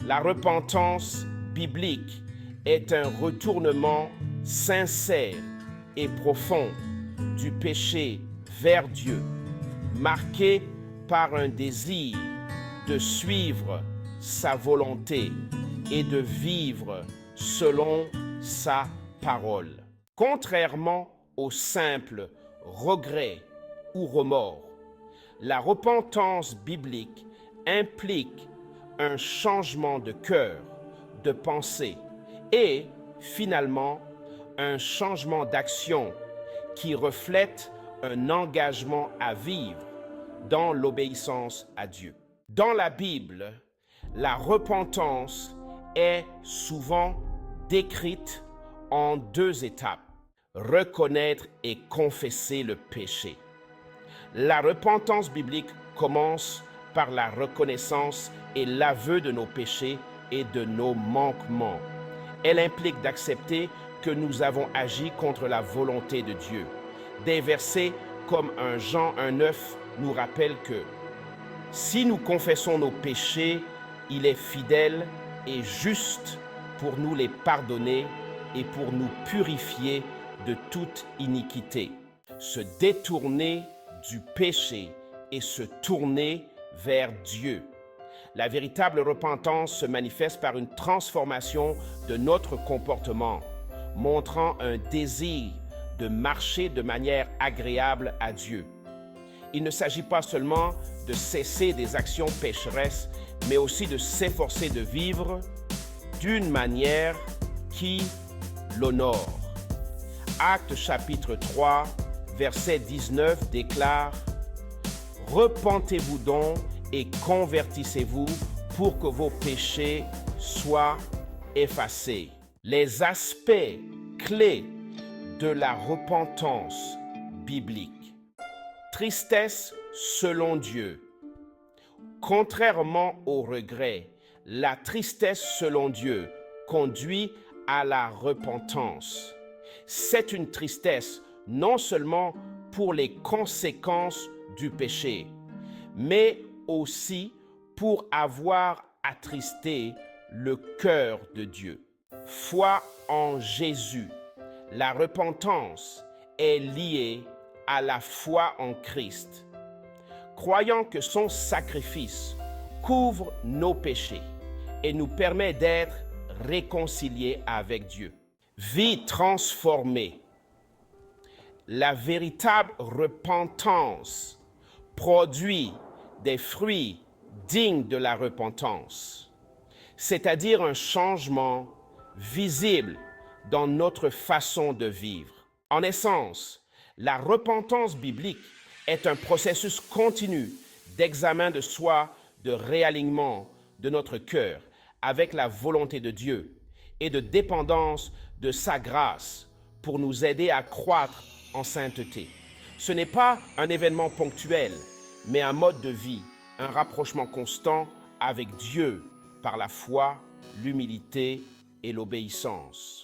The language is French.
La repentance biblique est un retournement sincère et profond du péché vers Dieu, marqué par un désir de suivre sa volonté et de vivre selon sa parole. Contrairement au simple regret ou remords, la repentance biblique implique un changement de cœur, de pensée et finalement un changement d'action qui reflète un engagement à vivre dans l'obéissance à Dieu. Dans la Bible, la repentance est souvent décrite en deux étapes: reconnaître et confesser le péché. La repentance biblique commence par la reconnaissance et l'aveu de nos péchés et de nos manquements. Elle implique d'accepter que nous avons agi contre la volonté de Dieu. Des versets comme 1 Jean 1,9 nous rappellent que si nous confessons nos péchés, il est fidèle et juste pour nous les pardonner et pour nous purifier de toute iniquité. Se détourner du péché et se tourner vers Dieu. La véritable repentance se manifeste par une transformation de notre comportement, montrant un désir de marcher de manière agréable à Dieu. Il ne s'agit pas seulement de cesser des actions pécheresses, mais aussi de s'efforcer de vivre d'une manière qui l'honore. Actes chapitre 3, verset 19 déclare: « Repentez-vous donc et convertissez-vous pour que vos péchés soient effacés. » Les aspects clés de la repentance biblique. Tristesse selon Dieu. Contrairement au regret, la tristesse selon Dieu conduit à la repentance. C'est une tristesse non seulement pour les conséquences du péché, mais aussi pour avoir attristé le cœur de Dieu. Foi en Jésus. La repentance est liée à la foi en Christ. Croyant que son sacrifice couvre nos péchés et nous permet d'être réconciliés avec Dieu. Vie transformée. La véritable repentance produit des fruits dignes de la repentance, c'est-à-dire un changement visible dans notre façon de vivre. En essence, la repentance biblique est un processus continu d'examen de soi, de réalignement de notre cœur avec la volonté de Dieu et de dépendance de sa grâce pour nous aider à croître en sainteté. Ce n'est pas un événement ponctuel, mais un mode de vie, un rapprochement constant avec Dieu par la foi, l'humilité et l'obéissance.